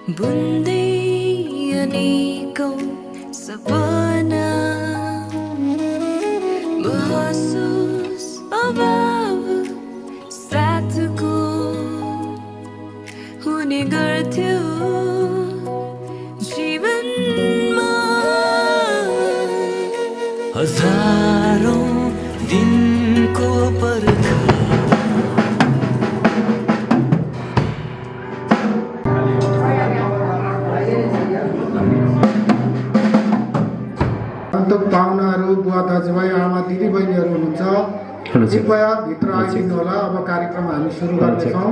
बुन्दै अनेकौं सपना महसुस अभाव साथको हुने गर्थ्यो जीवनमा हजारौं दिनको पर्खा पाहुनाहरू बुवा दाजुभाइ आमा दिदी बहिनीहरू हुनुहुन्छ कृपया भित्र आइदिनु होला। अब कार्यक्रम हामी सुरु गर्नेछौँ।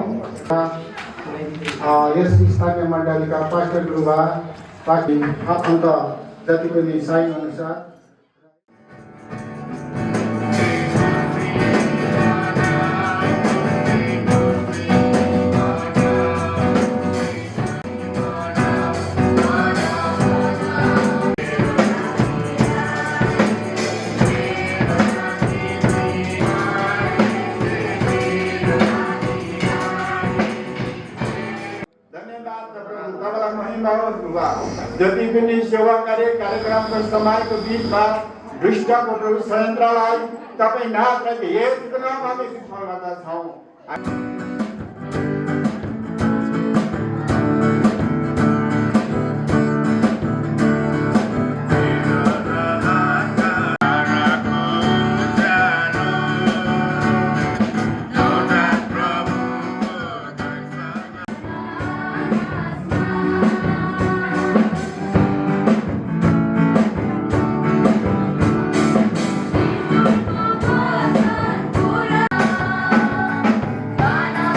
यस स्थानीय मण्डलीका पास्टर गुरुबा अन्त जति पनि साइन अनुसार जति पनि सेवाकारी कार्यक्रमको समयको बिचमा दुष्टको प्रभु षड्यन्त्रलाई तपाईँ नाथलाई हेर्नुको नाममा विश्वास गर्दछौँ। Bana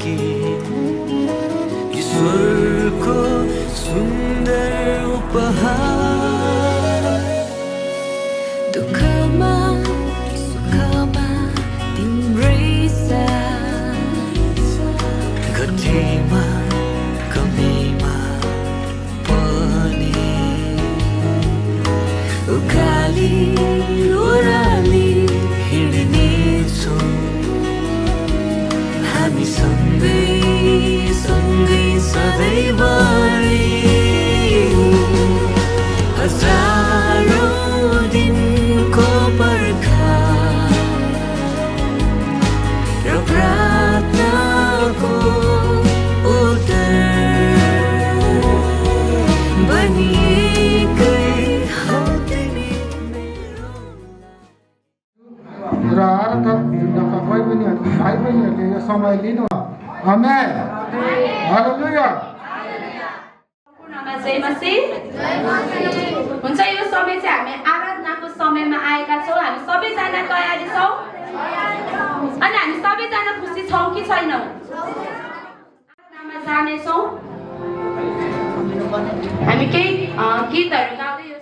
गीत ईश्वरको सुन्दर उपहार दुःखमा सुखमा तिम्रै साथ गतिमा कमीमा पनि उकाली ओह्राली हिँड्नेछौँ हामी सँगै सँगै सधैँभरि हजारौँ दिनको पर्खाइ र प्रार्थनाको उत्तर बनिएकै हौ तिमी मेरो। र आराधक वृन्दका भाइ बहिनीहरूले यो समय लिनु। आमेन। हालेलुया। पूर्णमा जय मसीह। हुन्छ, यो समय चाहिँ हामी आराधनाको समयमा आएका छौँ। हामी सबैजना तयारी छौँ अनि हामी सबैजना खुसी छौँ कि छैनौँ? आराधनामा जानेछौँ। हामी केही गीतहरू गाउँदै यो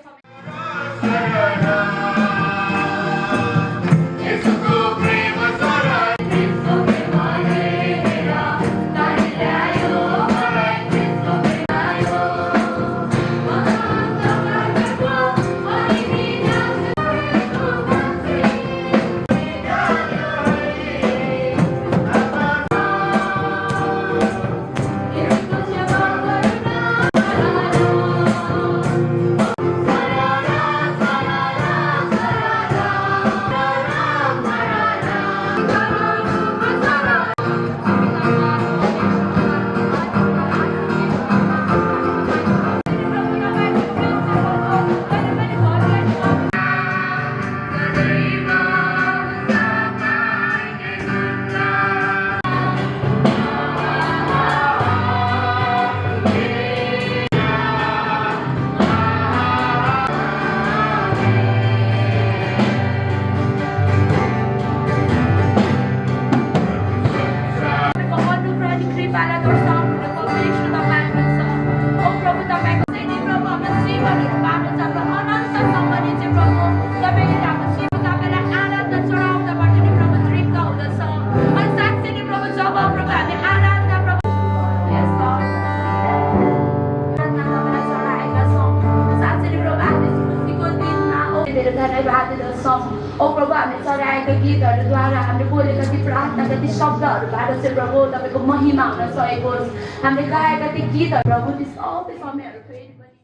गीतहरूद्वारा हामीले बोलेका ती प्रार्थनाका ती शब्दहरूबाट चाहिँ प्रभु तपाईँको महिमा हुन सकेको होस्। हामीले गाएका ती गीतहरू प्रभु ती सबै समयहरू फेरि पनि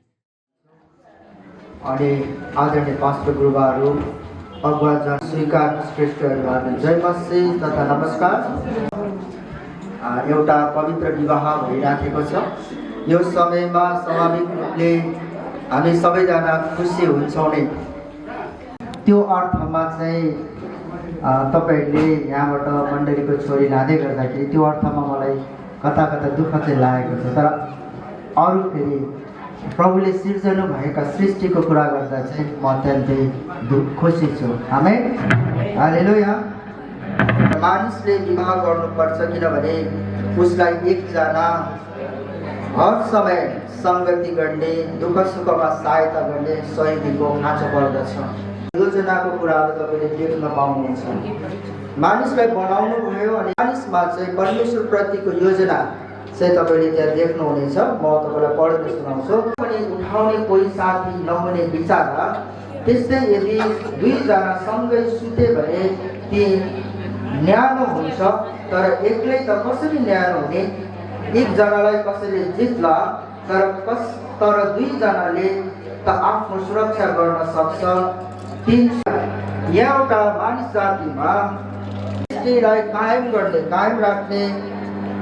अनि आदरणीय पास्टर गुरुबाहरू, अगुवाजन, स्वीकार श्रेष्ठहरू, जय मसीह तथा नमस्कार। एउटा पवित्र विवाह भइराखेको छ। यो समयमा स्वाभाविक रूपले हामी सबैजना खुसी हुन्छौँ नै। त्यो अर्थमा चाहिँ तपाईँहरूले यहाँबाट मण्डलीको छोरी लाँदै गर्दाखेरि त्यो अर्थमा मलाई कता कता दुःख चाहिँ लागेको छ। तर अरू फेरि प्रभुले सिर्जनु भएका सृष्टिको कुरा गर्दा चाहिँ म अत्यन्तै खुसी छु। आमेन। हालेलुया। मानिसले विवाह गर्नुपर्छ किनभने उसलाई एकजना हर समय सङ्गति गर्ने, दुःख सुखमा सहायता गर्ने सहयोगीको खाँचो पर्दछ। योजनाको कुराहरू तपाईँले देख्न पाउनुहुन्छ। मानिसलाई बनाउनु भयो अनि मानिसमा चाहिँ परमेश्वरप्रतिको योजना चाहिँ तपाईँले त्यहाँ देख्नुहुनेछ। म तपाईँलाई पढेर सुनाउँछु। पनि उठाउने कोही साथी नहुने बिचारा, त्यस्तै यदि दुईजना सँगै सुते भने ती न्यानो हुन्छ, तर एक्लै त कसरी न्यानो हुने? एकजनालाई कसरी जित्ला, तर दुईजनाले त आफ्नो सुरक्षा गर्न सक्छ। यहाँ एउटा मानिस जातिमा सृष्टिलाई कायम राख्ने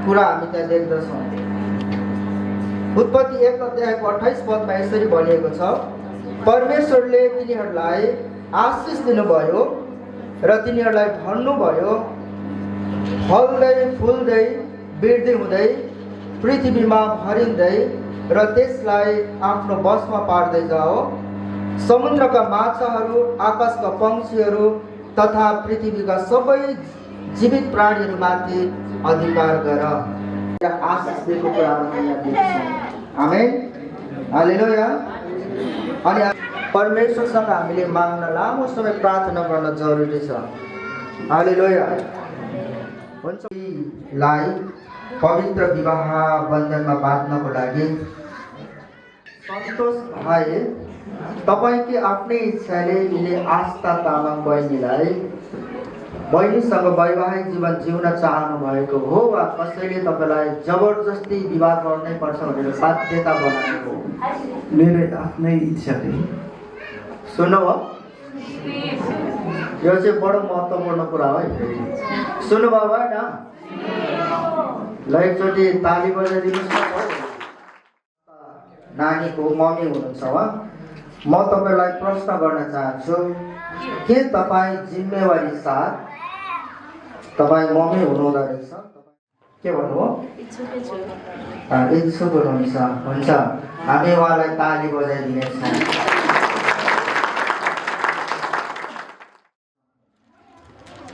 कुरा हामी त्यहाँ देख्दछौँ। उत्पत्ति 1 अध्यायको 28 पदमा यसरी भनिएको छ, परमेश्वरले तिनीहरूलाई आशिष दिनुभयो र तिनीहरूलाई भन्नुभयो, फल्दै फुल्दै वृद्धि हुँदै पृथ्वीमा भरिँदै र त्यसलाई आफ्नो बसमा पार्दै जाओ। समुद्रका माछाहरू, आकाशका पक्षीहरू तथा पृथ्वीका सबै जीवित प्राणीहरूमाथि अधिकार गर आशिष दिएको कुरामा यहाँ देख्छौँ। आमेन, हालेलुया। अनि परमेश्वरसँग हामीले माग्न लामो समय प्रार्थना गर्न जरुरी छ। हालेलुया। हुन्छ, लाई पवित्र विवाह बन्धनमा बाँध्नको लागि सन्तोष भाइ तपाईँकै आफ्नै इच्छाले यिनी आस्था तामाङ बहिनीसँग वैवाहिक जीवन जिउन चाहनु भएको हो वा कसैले तपाईँलाई जबरजस्ती विवाह गर्नै पर्छ भनेर बाध्यता बनाएको हो? मेरो आफ्नै इच्छाले। सुन्नु हो, यो चाहिँ बडो महत्त्वपूर्ण कुरा हो। सुन्नुभयो भएन? ल एकचोटि ताली बजाइदिनुहोस् न। नानीको मम्मी हुनुहुन्छ उहाँ। म तपाईँलाई प्रश्न गर्न चाहन्छु, के तपाईँ जिम्मेवारी साथ तपाईँ मम्मी हुनुहुँदो रहेछ? के भन्नुभयो? इच्छुक हुनुहुन्छ। हुन्छ, हामी उहाँलाई ताली बजाइदिनेछौँ।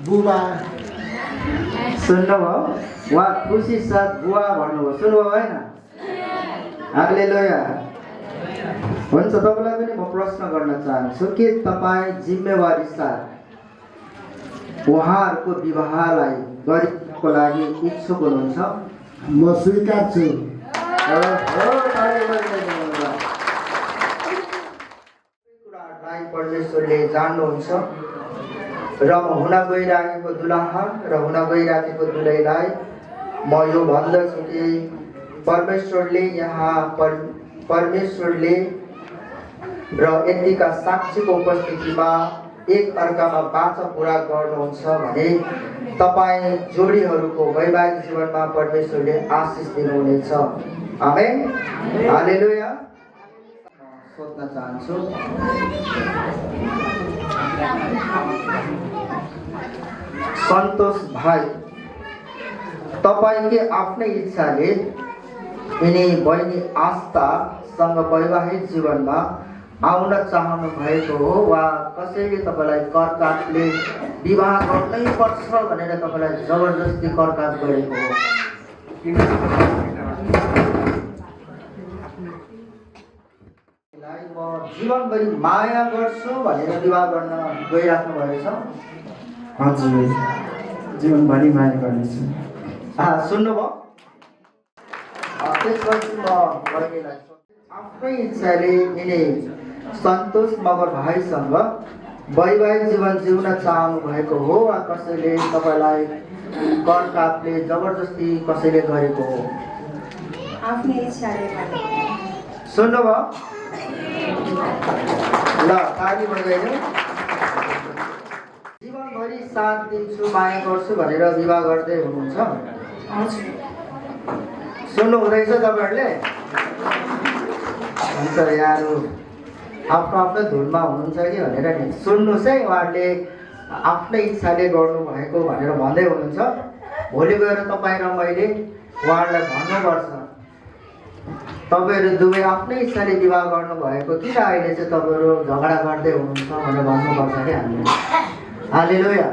बुबा सुन्नुभयो? उहाँ खुसी साथ बुवा भन्नुभयो। सुन्नुभयो होइन? हालेलुया। हुन्छ, तपाईँलाई पनि म प्रश्न गर्न चाहन्छु, के तपाईँ जिम्मेवारी साथ उहाँहरूको विवाहलाई गरिनको लागि इच्छुक हुनुहुन्छ? म स्वीकार छु। कुराहरूलाई परमेश्वरले जान्नुहुन्छ र हुन गइराखेको दुलहा र हुन गइराखेको दुलैलाई म यो भन्दछु कि परमेश्वरले यहाँ परमेश्वरले र यतिका साक्षीको उपस्थितिमा एक अर्कामा बाचा पुरा गर्नुहुन्छ भने तपाईँ जोडीहरूको वैवाहिक जीवनमा परमेश्वरले आशिष दिनुहुनेछ। आमेन, हालेलुया। सोध्न चाहन्छु, सन्तोष भाइ तपाईँकै आफ्नै इच्छाले यिनी बहिनी आस्थासँग वैवाहिक जीवनमा आउन चाहनु भएको हो वा कसैले तपाईँलाई करकाटले विवाह गर्नै पर्छ भनेर तपाईँलाई जबरजस्ती करकाट गरेको हो? म जीवनभरि माया गर्छु भनेर विवाह गर्न गइराख्नु भएको छ? हजुर, जीवनभरि माया गर्नेछु। सुन्नुभयो? त्यसपछि म बहिनीलाई आफ्नै इच्छाले यिनी सन्तोष मगर भाइसँग वैवाहिक जीवन जिउन चाहनु भएको हो वा कसैले तपाईँलाई करकापले जबरजस्ती कसैले गरेको हो? आफ्नै इच्छाले। सुन्नुभयो? ल ताली बजाइदिउँ। जीवनभरि साथ दिन्छु माया गर्छु भनेर विवाह गर्दै हुनुहुन्छ? हजुर। सुन्नु हुँदैछ तपाईँहरूले? हुन्छ, यहाँहरू आफ्नो आफ्नो धुनमा हुनुहुन्छ कि भनेर नि सुन्नुहोस् है। उहाँहरूले आफ्नै इच्छाले गर्नुभएको भनेर भन्दै हुनुहुन्छ। भोलि गएर तपाईँ र मैले उहाँहरूलाई भन्नुपर्छ, तपाईँहरू दुवै आफ्नै इच्छाले विवाह गर्नुभएको किन अहिले चाहिँ तपाईँहरू झगडा गर्दै हुनुहुन्छ भनेर भन्नुपर्छ कि हामीले। हालेलुया।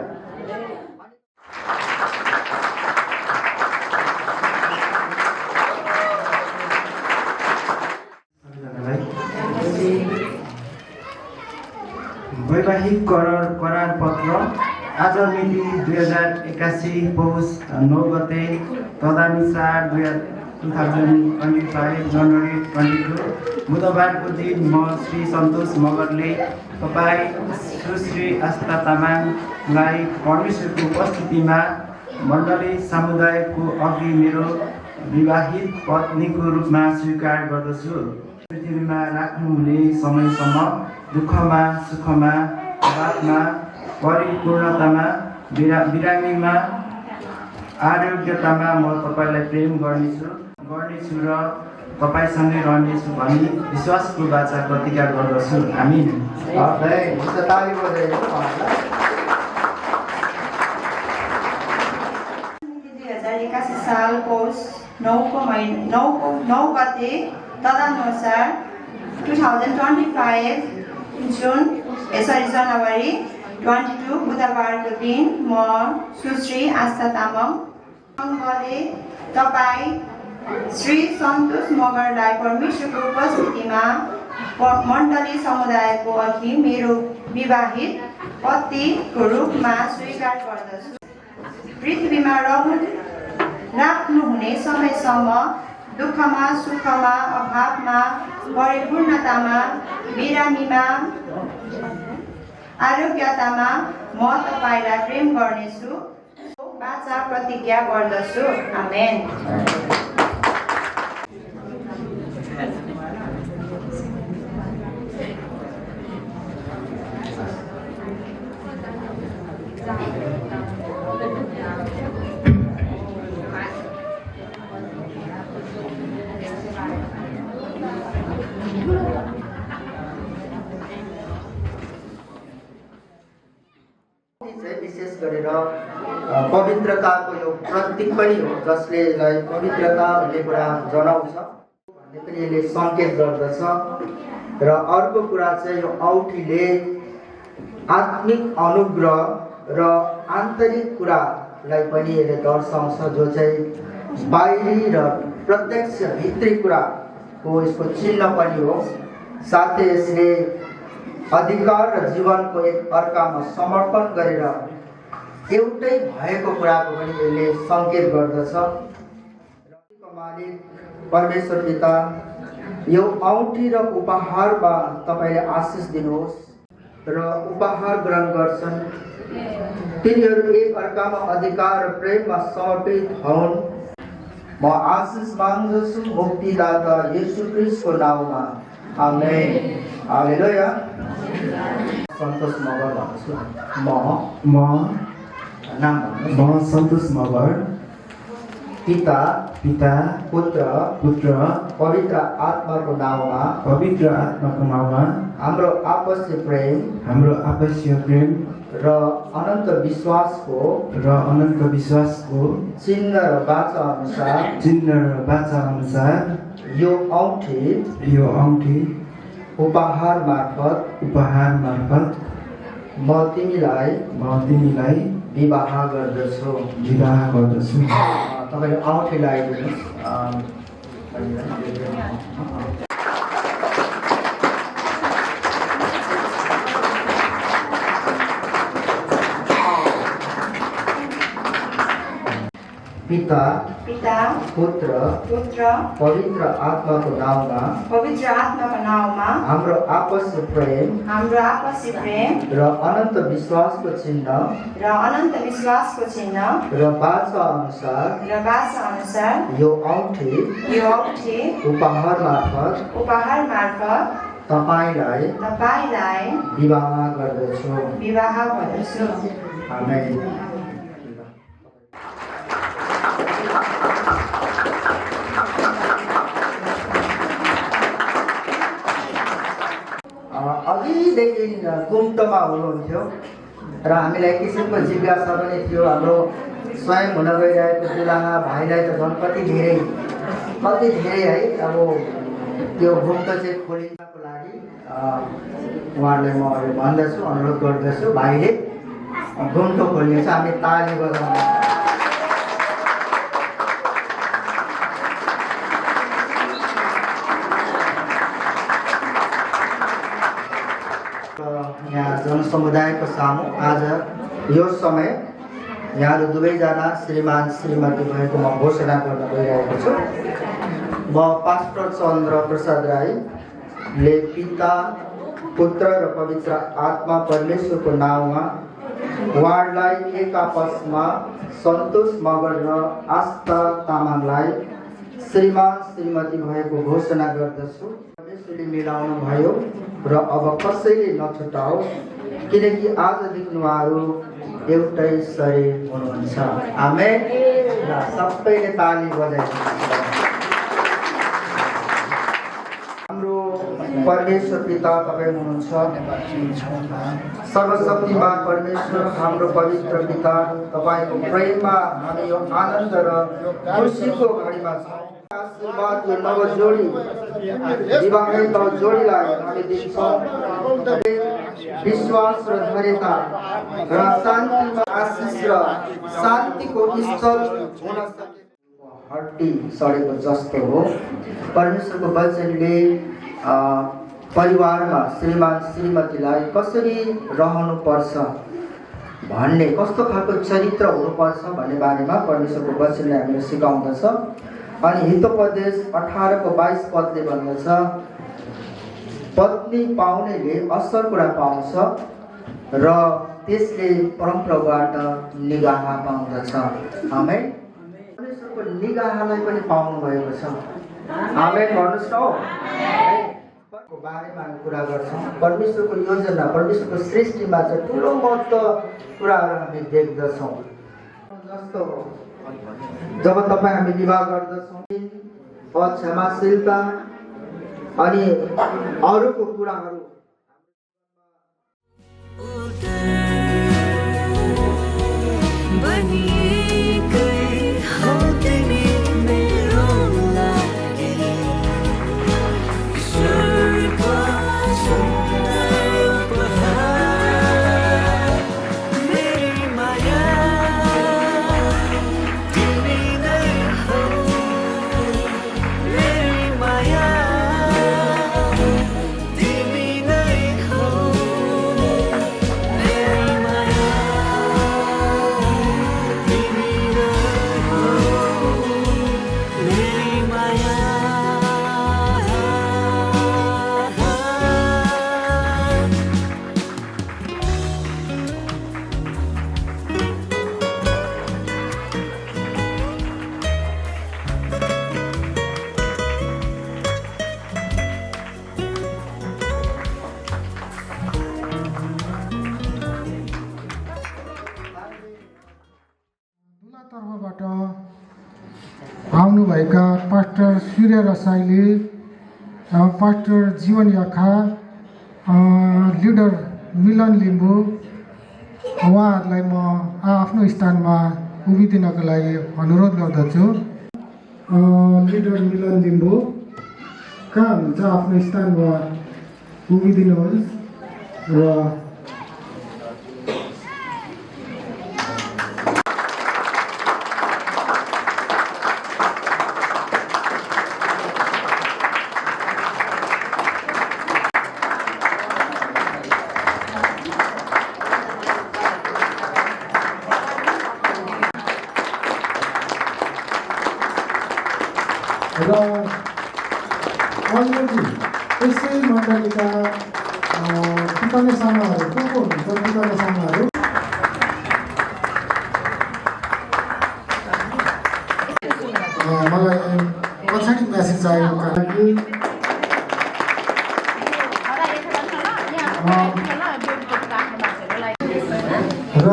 वैवाहिक करार पत्र आज मिति 2081 पौष 9 गते, तदनुसार 2025 जनवरी 22 बुधबारको दिन म श्री सन्तोष मगरले तपाईँ सुश्री आस्था तामाङलाई परमेश्वरको उपस्थितिमा मण्डली समुदायको अघि मेरो विवाहित पत्नीको रूपमा स्वीकार गर्दछु। पृथ्वीमा राख्नुहुने समयसम्म दुःखमा सुखमा बातमा परिपूर्णतामा बिरामीमा आरोग्यतामा म तपाईँलाई प्रेम गर्नेछु र तपाईँसँगै रहनेछु भनी विश्वासको बाचा प्रतिज्ञा गर्दछु। आमीन। 2081 साल पौष 9 गते, तदनुसार 2025 जनवरी 22 बुधबारको दिन म सुश्री आस्था तामाङ अङ्गले तपाईँ श्री सन्तोष मगरलाई परमेश्वरको उपस्थितिमा मण्डली समुदायको अघि मेरो विवाहित पतिको रूपमा स्वीकार गर्दछु। पृथ्वीमा राख्नुहुने समयसम्म दुःखमा, सुखमा, अभावमा, परिपूर्णतामा, बिरामीमा, आरोग्यतामा म तपाईँलाई प्रेम गर्नेछु। बाचा प्रतिज्ञा गर्दछु। आमेन। विशेष गरेर पवित्रताको यो प्रतीक पनि हो, जसले पवित्रता भन्ने कुरा जनाउँछ भन्ने पनि यसले सङ्केत गर्दछ। र अर्को कुरा चाहिँ यो औँठीले आत्मिक अनुग्रह र आन्तरिक कुरालाई पनि यसले दर्शाउँछ, जो चाहिँ बाहिरी र प्रत्यक्ष भित्री कुराको यसको चिन्ह पनि हो। साथै यसले अधिकार र जीवनको एक अर्कामा समर्पण गरेर एउटै भएको कुराको पनि यसले सङ्केत गर्दछ। मालिक परमेश्वर पिता, यो औँठी र उपहारमा तपाईँले आशिष दिनुहोस् र उपहार ग्रहण गर्छन् तिनीहरू एक अर्कामा अधिकार र प्रेममा समर्पित हुन्। म आशिष माग्दछु मुक्तिदाता येशू ख्रीष्टको नाममा। आमेन। हालेलुया। सन्तोष मगर भन्छु। म सन्तोष मगर पिता पुत्र पवित्र आत्माको नाममा हाम्रो आपसी प्रेम र अनन्त विश्वासको चिन्ह र वाचा अनुसार यो औँठी उपहार मार्फत म तिमीलाई विवाह गर्दछु। तपाईँले औँठी लगाइदिनुहोस्। पिता पुत्र पवित्र आत्माको नाममा हाम्रो आपसी प्रेम र अनन्त विश्वासको चिन्ह र वाचा अनुसार यो औँठी उपहार मार्फत तपाईलाई विवाह गर्दछु। आमेन। अघिदेखि गुम्टमा हुनुहुन्थ्यो र हामीलाई किसिमको जिज्ञासा पनि थियो। हाम्रो स्वयं हुन गइरहेको दुलाहा भाइलाई त झन् कति धेरै है अब त्यो गुम्ट चाहिँ खोलिनको लागि उहाँहरूलाई म भन्दछु, अनुरोध गर्दछु, भाइले गुम्ट खोलिन्छ। हामी ताली बजाउँदै यहाँ जनसमुदायको सामु आज यो समय यहाँहरू दुवैजना श्रीमान श्रीमती भएको म घोषणा गर्न गइरहेको छु। म पास्टर चन्द्र प्रसाद राईले पिता पुत्र र पवित्र आत्मा परमेश्वरको नाममा उहाँलाई एक आपसमा सन्तोष मगर र आस्था तामाङलाई श्रीमान श्रीमती भएको घोषणा गर्दछु। परमेश्वरले मिलाउनु भयो र अब कसैले नछुटाओस्, किनकि आजदेखि उहाँहरू एउटै शरीर हुनुहुन्छ। आमेन। र सबैले ताली बजाइदिनुहुन्छ। हाम्रो परमेश्वर पिता तपाईँ हुनुहुन्छ सर्वशक्तिमान परमेश्वर हाम्रो पवित्र पिता तपाईँको प्रेममा हामी यो आनन्द र खुसीको घडीमा छौँ आशीर्वाद यो नवजोडी विवाहित जोडीलाई हामी दिन्छौँ विश्वास र धैर्यता र शान्तिमा आशिष र शान्तिको स्थल हुन सके हड्डी सडेको जस्तो हो परमेश्वरको वचनले परिवारमा श्रीमान श्रीमतीलाई कसरी रहनुपर्छ भन्ने कस्तो खालको चरित्र हुनुपर्छ भन्ने बारेमा परमेश्वरको वचनले हामीलाई सिकाउँदछ अनि हितोपदेश 18:22 पदले भन्दछ पत्नी पाउनेले असल कुरा पाउँछ र त्यसले परमप्रभुबाट निगाह पाउँदछ आमेन परमेश्वरको निगाहलाई पनि पाउनु भएको छ आमेन भन्नुहोस् न को बारेमा हामी कुरा गर्छौँ परमेश्वरको योजना परमेश्वरको सृष्टिमा चाहिँ ठुलो महत्त्व कुराहरू हामी देख्दछौँ जस्तो जब तपाईँ हामी विवाह गर्दछौँ क्षमाशीलता अनि अरूको कुराहरू तर्फबाट आउनुभएका पास्टर सूर्य रसाइली पास्टर जीवन याखा लिडर मिलन लिम्बू उहाँहरूलाई म आफ्नो स्थानमा उभिदिनको लागि अनुरोध गर्दछु लिडर मिलन लिम्बू कहाँ हुन्छ आफ्नो स्थानमा उभिदिनुहोस् र अलरेडी यसै मण्डलीका पिताले सामाहरू को हुनुहुन्छ पिताले सामाहरू मलाई पछाडि म्यासेज आएको लागि र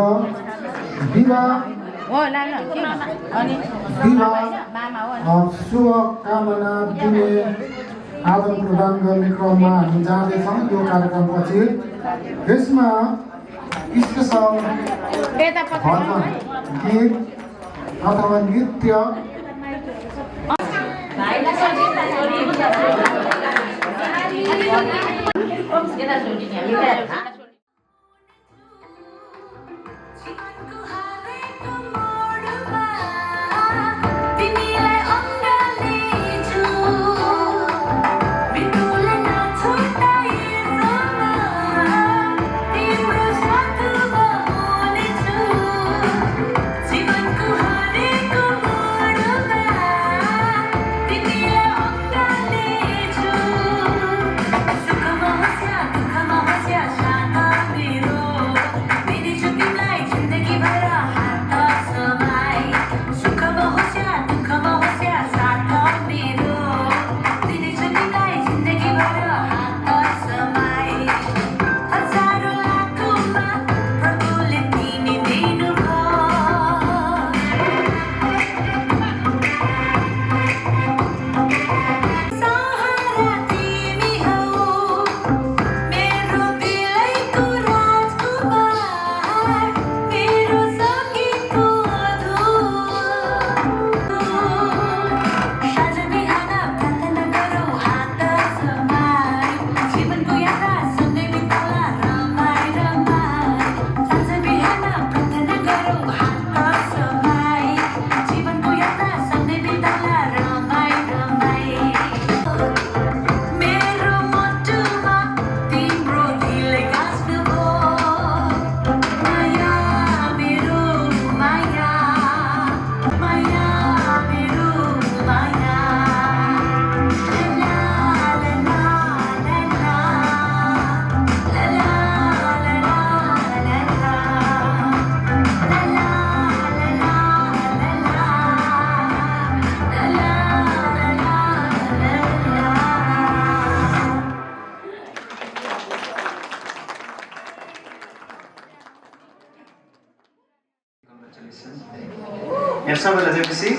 शुभकामना दिने आदान प्रदान गर्ने क्रममा हामी जाँदैछौँ यो कार्यक्रमपछि यसमा स्पेसल भजन गीत अथवा नृत्य शान्ति सबैलाई चाहिँ खुसी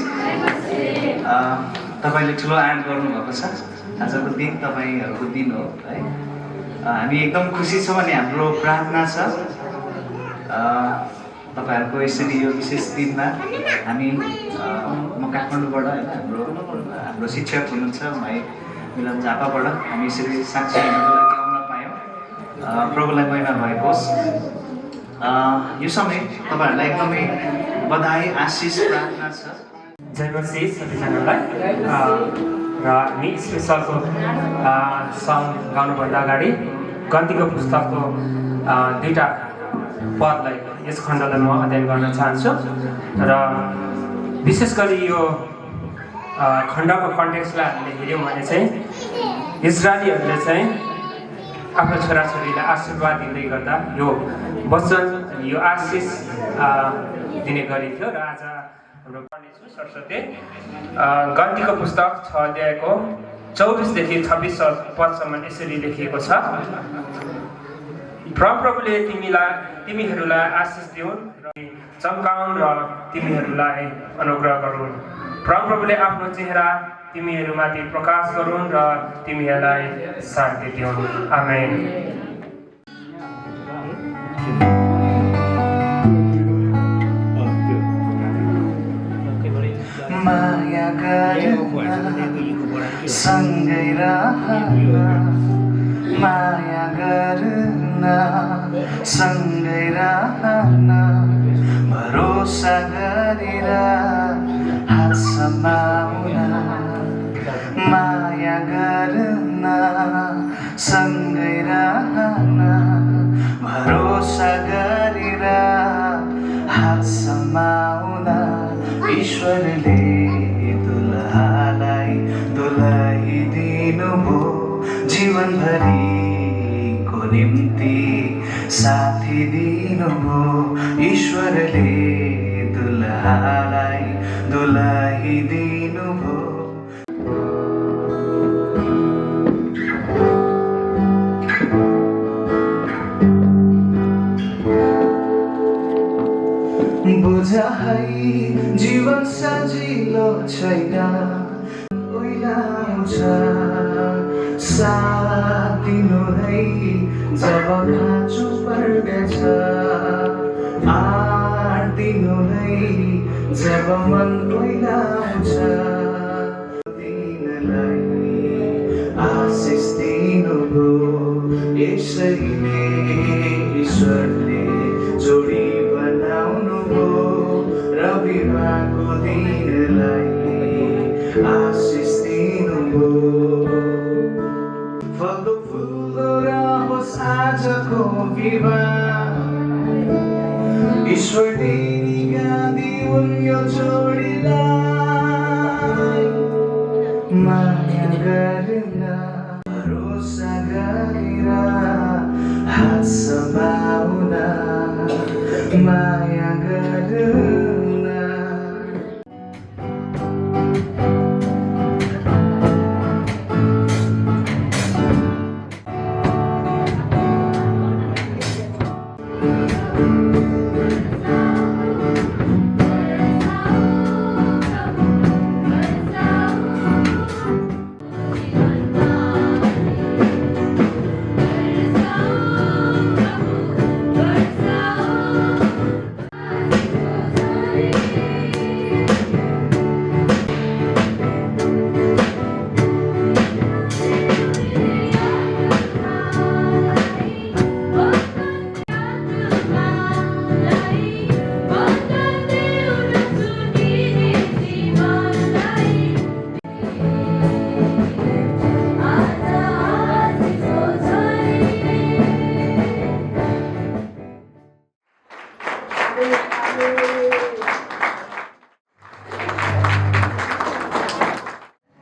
तपाईँले ठुलो आँट गर्नुभएको छ आजको दिन तपाईँहरूको दिन हो है हामी एकदम खुसी छौँ अनि हाम्रो प्रार्थना छ तपाईँहरूको यसरी यो विशेष दिनमा हामी म काठमाडौँबाट होइन हाम्रो शिक्षक हुनुहुन्छ भाइ मिलन झापाबाट हामी यसरी साक्षी हुनको लागि आउन पायौँ प्रभुलाई महिमा भएको होस् यो समय तपाईँहरूलाई एकदमै बधाई आशिष प्रार्थना छ जय मसीह सबैजनालाई र हामी स्पेसलको सङ गाउनुभन्दा अगाडि गन्तीको पुस्तकको दुईवटा पदलाई यस खण्डलाई म अध्ययन गर्न चाहन्छु र विशेष गरी यो खण्डको कन्टेक्स्टलाई हामीले हेऱ्यौँ भने चाहिँ इजरायलीहरूले चाहिँ आफ्नो छोराछोरीलाई आशीर्वाद दिँदै गर्दा यो वचन यो आशिष दिने गरिन्थ्यो र आज हाम्रो पढ्नेछु सरस्वती गन्तीको पुस्तक 6 अध्यायको 24 देखि 26 पदसम्म यसरी लेखिएको छ प्रभुले तिमीहरूलाई आशिष दिउन् र चम्काउन् र तिमीहरूलाई अनुग्रह गरून् प्रभुले आफ्नो चेहरा तिमीहरूमाथि प्रकाश गरून् र तिमीहरूलाई शान्ति दिउन् आमेन माया गर्न सँगै रहन माया गर्न सँगै रहन भरोसा गरेर हात समाउन माया गर्न सँगै रहन भरोसा गरेर हात समाउन ईश्वरले दुलहालाई दुलाइदिनुभयो जीवनभरिको निम्ति साथी दिनुभयो ईश्वरले दुलहालाई दुलाइदिनुभयो बुझा है जीवन सजिलो छैन ओइलाउँछ साथ दिनु है जब खाँचो पर्दछ आँट दिनु है जब मन ओइलाउँछ दिनलाई आशिष दिनुभयो यसैले ईश्वरले जोडी बनाउनुभयो रविवारको दिनलाई आशिष दिनुभयो फल्दो फुल्दो रहोस् आजको विवाह ईश्वरले निगादिउन् यो जोडीलाई माया गरेर भरोसा गरेर हात समाउन माया गरेर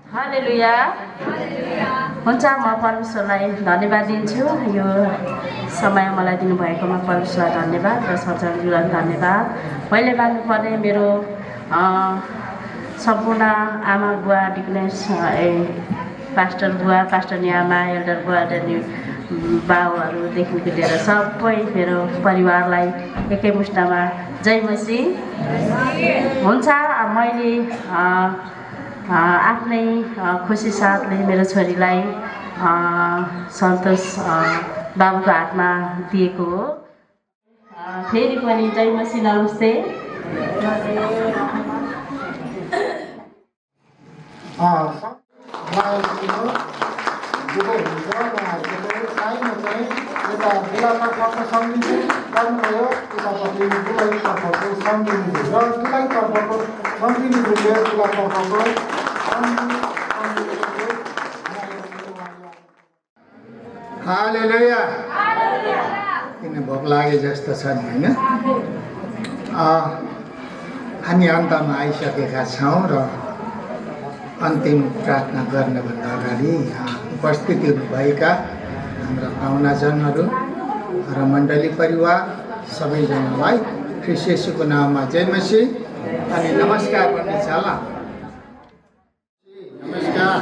हालेलुया हुन्छ म परमेश्वरलाई धन्यवाद दिन्छु यो समय मलाई दिनुभएकोमा परमेश्वरलाई धन्यवाद र सञ्चालकज्यूलाई धन्यवाद मैले मान्नुपर्ने मेरो सम्पूर्ण आमा बुवा डिकनेस पास्टर बुवा पास्टर नियामा एल्डर बुवा बाउहरूदेखिको लिएर सबै मेरो परिवारलाई एकै मुष्टमा जय मसीह। हुन्छ, मैले आफ्नै खुसी साथले मेरो छोरीलाई सन्तोष बाबुको हातमा दिएको हो। फेरि पनि जय मसीह, नमस्ते। हालेलुया। किन भोक लागे जस्तो छ नि, होइन? हामी अन्तमा आइसकेका छौँ र अन्तिम प्रार्थना गर्नुभन्दा अगाडि उपस्थित हुनुभएका हाम्रा पाहुनाजनहरू र मण्डली परिवार सबैजनालाई ख्रीष्ट येशूको नाममा जय मसीह अनि नमस्कार भन्ने छ ल। नमस्कार।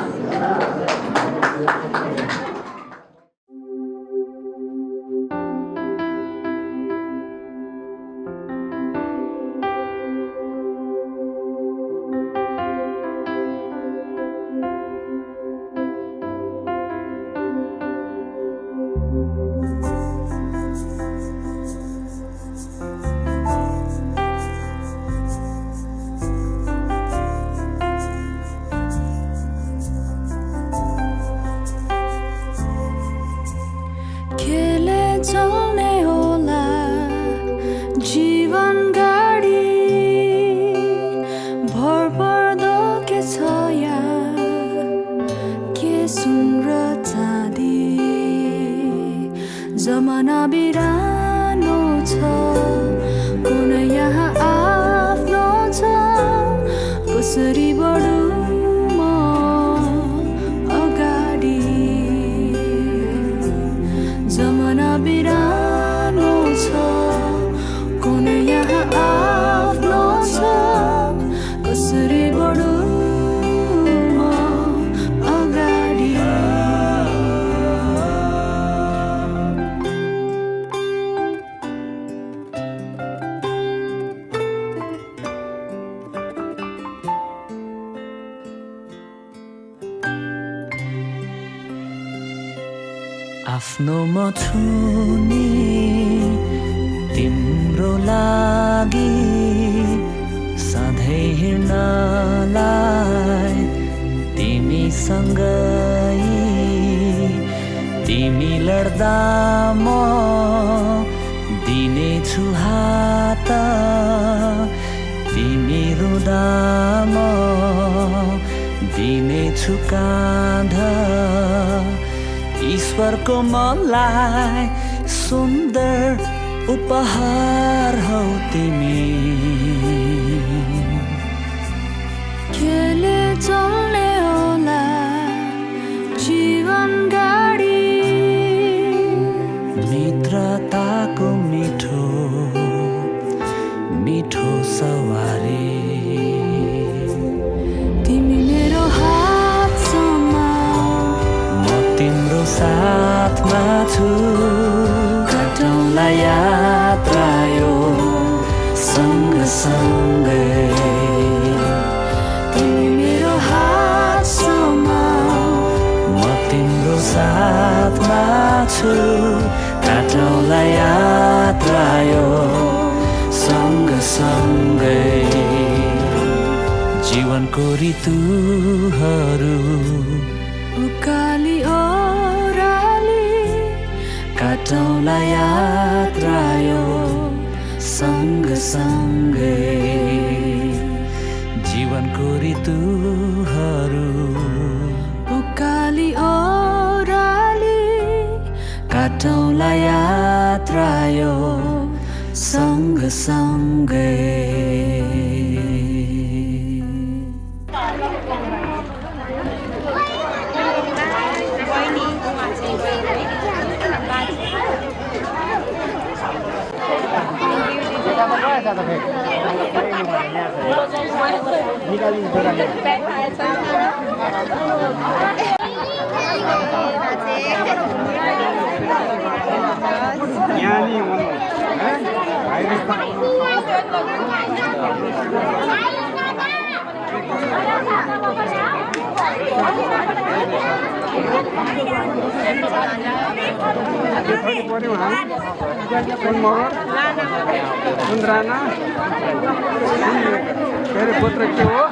जमाना बिरानो छ, कुन यहाँ आफ्नो छ, कसरी बढौँ म अगाडि। जमाना बिरानो छ, कुन यहाँ आफ्नो छ, कसरी बढौँ आफ्नो म छु नि तिम्रो लागि, सधैँ हिँड्नलाई तिमीसँगै। तिमी लड्दा म दिनेछु हात, तिमी रुँदा म दिनेछु काँध। ईश्वरको मलाई सुन्दर उपहार हौ तिमी। केले चल्ने होला जीवन गाडी, मित्रताको मिठो मिठो सवारी। तिमी मेरो हातसम्म, म तिम्रो साथमा छु। काटौँला यात्रा यो सँगसँगै। तिमी मेरो हातसम्म, म तिम्रो साथमा छु। काटौँला यात्रा यो सँगसँगै। जीवनको ऋतुहरू उकाली ओह्राली, काटौँला यात्रा यो सँगसँगै। जीवनको ऋतुहरू उकाली ओह्राली, काटौँला यात्रा यो सँगसँगै। पुत्र के हो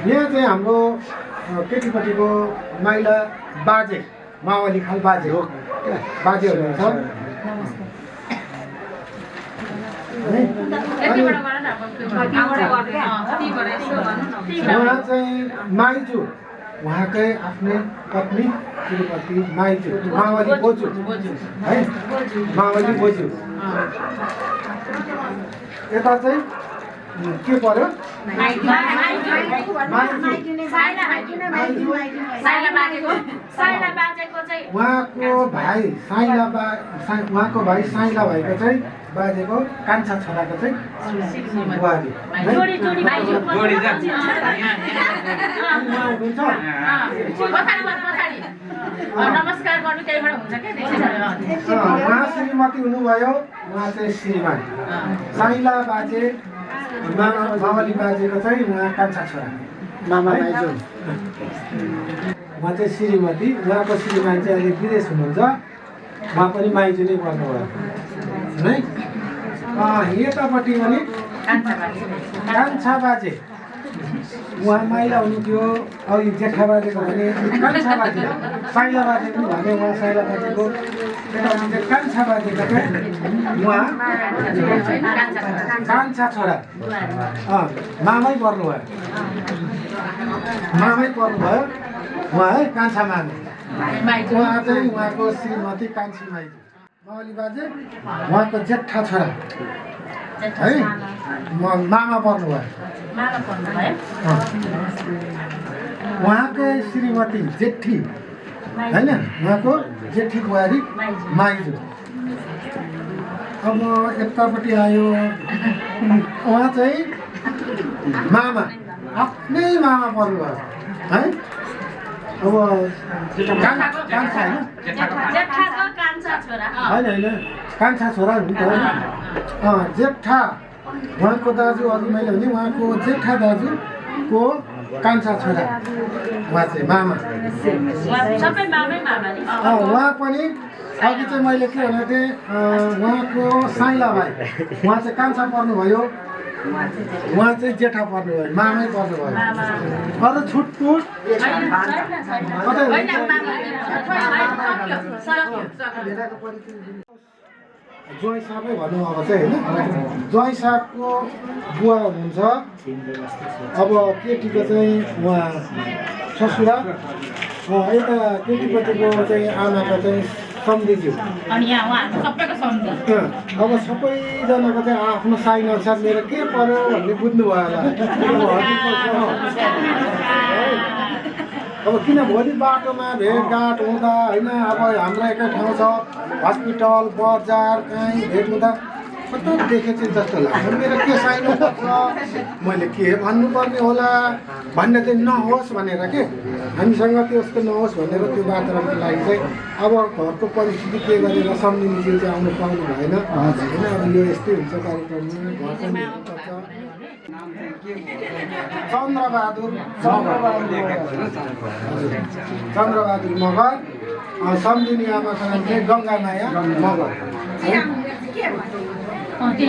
यहाँ चाहिँ हाम्रो केटीपट्टिको माइला बाजे मावली खाल बाजे हो बाजे हुनुहुन्छ उहाँ चाहिँ माइजू उहाँकै आफ्नै पत्नी श्रीमती माइजू मावली बोजू है मावली बोजू यता चाहिँ के पर्यो उहाँको भाइ उहाँको भाइ साइला भएको चाहिँ बाजेको कान्छा छोराको चाहिँ बुहारी उहाँ श्रीमती हुनुभयो उहाँ चाहिँ श्रीमान साइला बाजे मावली बाजेको चाहिँ उहाँ कान्छा छोरा मामा माइजू उहाँ चाहिँ श्रीमती उहाँको श्रीमान चाहिँ अहिले विदेश हुनुहुन्छ उहाँ पनि माइजू नै गर्नुभयो है यतापट्टि पनि कान्छा बाजे उहाँ माइला हुनुहुन्थ्यो अघि जेठा बाजेको भने कान्छा बाजे साइला बाजे पनि भने उहाँ साइला बाजेको यतापट्टि कान्छा बाजेको चाहिँ उहाँ कान्छा छोरा मामै पर्नुभयो उहाँ है कान्छा मामे उहाँ चाहिँ उहाँको श्रीमती कान्छी माइजू मावली बाजे उहाँको जेठा छोरा है मामा पर्नुभयो उहाँकै श्रीमती जेठी होइन उहाँको जेठी बुहारी माइजू अब यतापट्टि आयो उहाँ चाहिँ मामा आफ्नै मामा पर्नुभयो है अब कान्छा होइन कान्छा छोरा हुन्छ जेठा उहाँको दाजु अघि मैले भने उहाँको जेठा दाजुको कान्छा छोरा उहाँ चाहिँ मामा उहाँ पनि अघि चाहिँ मैले के भनेको थिएँ उहाँको साइला भाइ उहाँ चाहिँ कान्छा पर्नुभयो उहाँ चाहिँ जेठा पर्नुभयो मामै पर्नुभयो अरू छुटपुट ज्वाइँ साहबै भनौँ अब चाहिँ होइन ज्वाइँ साहबको बुवा हुनुहुन्छ अब केटीको चाहिँ उहाँ ससुरा यता केटीपट्टिको चाहिँ आमाको चाहिँ सम्झिज्यू अब सबैजनाको चाहिँ आफ्नो साइन अनुसार मेरो के पर्यो भन्ने बुझ्नुभयो होला अब किन भोलि बाटोमा भेटघाट हुँदा होइन अब हाम्रो एकै ठाउँ छ हस्पिटल बजार कहीँ भेट हुँदा कस्तो देखेपछि जस्तो लाग्छ मेरो के साइन पर्छ मैले के भन्नुपर्ने होला भन्ने चाहिँ नहोस् भनेर के हामीसँग त्यस्तो नहोस् भनेर त्यो वातावरणको लागि चाहिँ अब घरको परिस्थिति के गरेर सम्झिनेज्यू चाहिँ आउनु पाउनु भएन होइन अब यो यस्तै हुन्छ कार्यक्रममा घर पनि हेर्नुपर्छ चन्द्रबहादुर मगर। सम्झिने आमाको नाम चाहिँ गङ्गामाया मगर।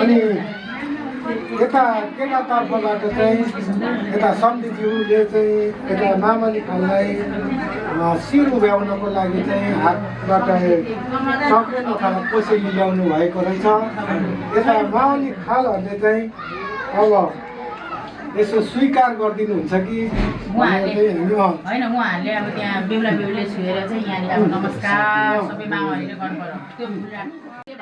अनि यता केटातर्फबाट चाहिँ यता सम्झिज्यूले चाहिँ यता मामली खाललाई शिर उभ्याउनको लागि चाहिँ हातबाट सकेन अथवा कोसेली ल्याउनु भएको रहेछ। यता मामली खालहरूले चाहिँ अब यसो स्वीकार गरिदिनुहुन्छ कि होइन उहाँहरूले अब त्यहाँ बेहुला बेहुलीले छुएर चाहिँ यहाँनिर अब नमस्कार सबै मामाहरूले गर्नुपर्छ त्यो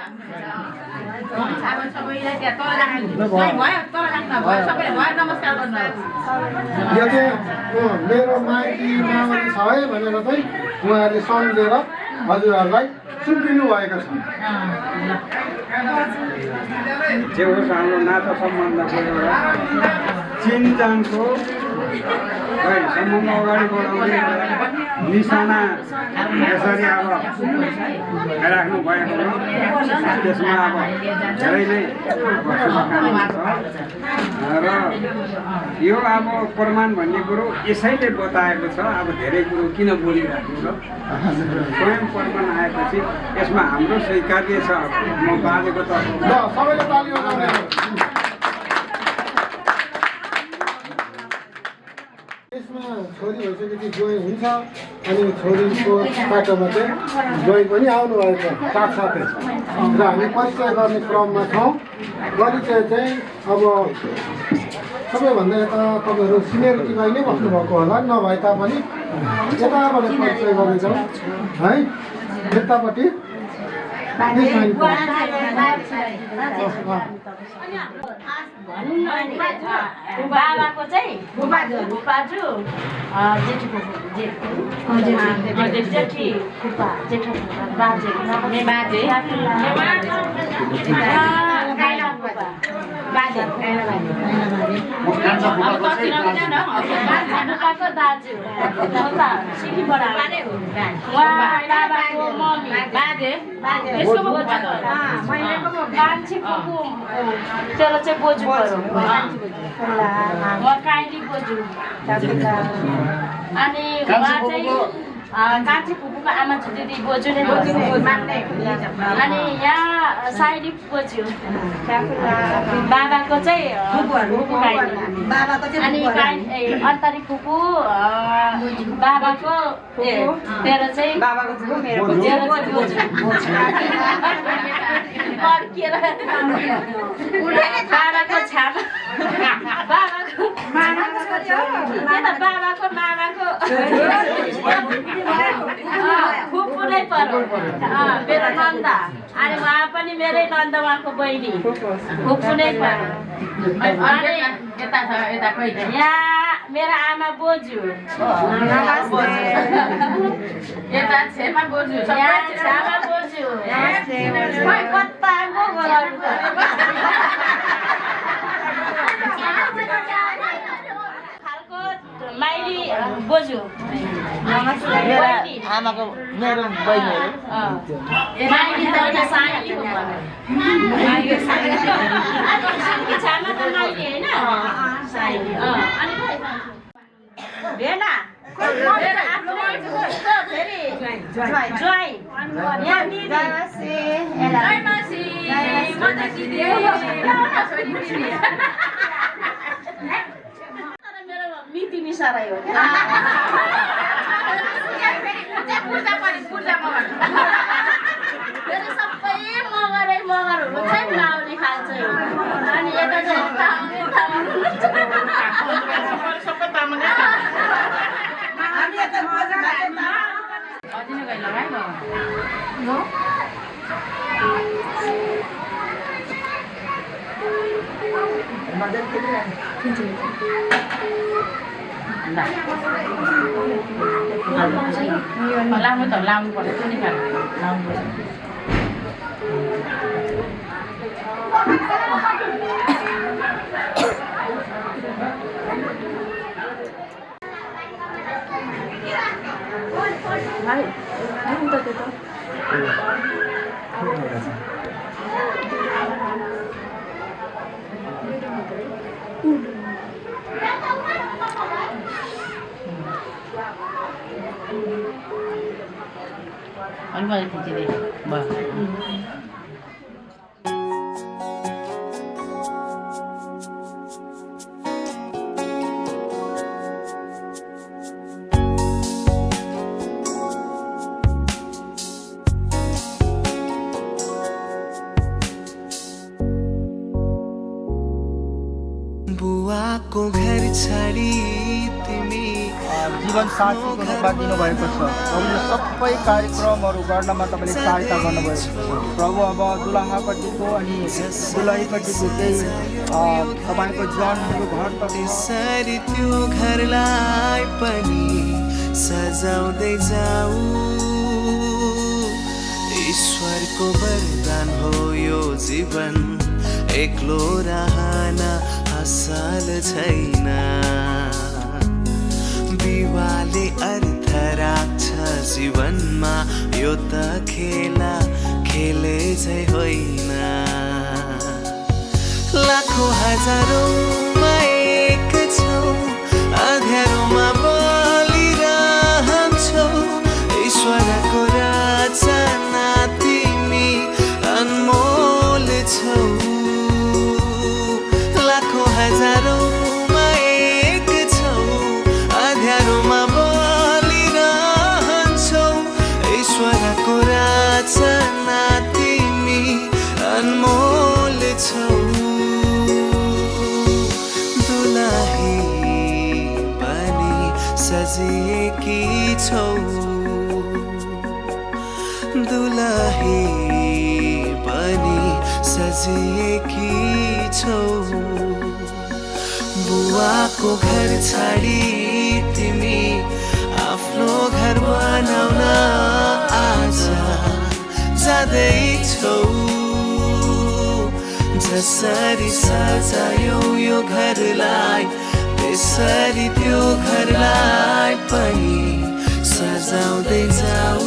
अब सबैलाई त्यहाँ तल राख्नु भयो तल राख्नु भयो सबैले भयो नमस्कार गर्नु यो चाहिँ मेरो माइती मामली छ है भनेर चाहिँ उहाँहरूले सम्झेर हजुरहरूलाई सुम्पिनु भएको छ। जे होस् हाम्रो नाता सम्बन्धको एउटा चिनजानको सम्बन्ध अगाडि बढाउने निशाना यसरी अब राख्नु भएको हो। त्यसमा अब धेरै नै शुभकामना छ र यो अब प्रमाण भन्ने कुरो यसैले बताएको छ। अब धेरै कुरो किन बोलिरहेको छ स्वयं प्रमाण आएपछि यसमा हाम्रो स्वीकार्य छ। म बाजेको यसमा छोरी भइसकेपछि जोइ हुन्छ अनि छोरीको बाटोमा चाहिँ जोइ पनि आउनुभएको छ साथसाथै। र हामी परिचय गर्ने क्रममा छौँ। परिचय चाहिँ अब सबैभन्दा यता तपाईँहरू सिनियरिटीमा नै बस्नुभएको होला नभए तापनि यताबाट परिचय गर्ने जाउँ है। यतापट्टि बाबाको चाहिँ फुपाजू जेठी फुपा जेठो बाजे दाजु सिटीबाट बाबाको मम्मी कान्छी फुपू तेरो चाहिँ बोजू काइली बोजू अनि उहाँ चाहिँ कान्छी फुपूको आमा दिदी बोजू नै अनि यहाँ साइली बोजू बाबाको चाहिँ अनि अन्तरी फुपू बाबाको तेरो चाहिँ बाबाको छामा बाबाको मामाको फुपू नै पर्यो मेरो नन्द। अनि उहाँ पनि मेरै नन्द उहाँको बहिनी फुपू नै पर्यो। अनि यहाँ मेरो आमा बोजू यता छेमा बोजू छामा बोजू कताको खालको माइली बोजू आमाको मेरो बहिनी छामा त माइली होइन भेना मेरो मिति मिसाराई हो मेरो सबै मगरहरू चाहिँ लाउने खान्छ। अनि यता चाहिँ सबै तामाङ लामो त लाउनु पर्छ नि लाउनु पर्छ। अनि मैले खिचिदिएँ भयो बुवाको घर छाडी तिमी जीवन साथीको रूपमा दिनुभएको छ। प्रभुले सबै कार्यक्रमहरू गर्नमा तपाईँले सहायता गर्नुभएको छ। प्रभु अब दुलहापट्टिको अनि दुलहीपट्टिको केही तपाईँको जनहरू घर त्यसरी त्यो घरलाई पनि सजाउँदै जाऊ। ईश्वरको वरदान हो यो जीवन, एक्लो रहन असल छैन। विवाहले अर्थ राख्छ जीवनमा, यो त खेला खेले चाहिँ होइन। लाखौँ हजारौँमा एक छौ, अँध्यारोमा बलिरहन्छौ। ईश्वरको रचना तिमी अनमोल छौ। लाखौँ हजारौँमा एक छौ, अँध्यारोमा बलिरहन्छौ। ईश्वरको रचना तिमी अनमोल छौ। दुलही पनि सजिएकी छौ, दुलही पनि सजिएकी छौ। बुवाको घर छाडी तिमी आफ्नो घर बनाउन आज जाँदैछौ। जसरी सजायौ यो घरलाई, त्यसरी त्यो घरलाई पनि सजाउँदै जाऊ।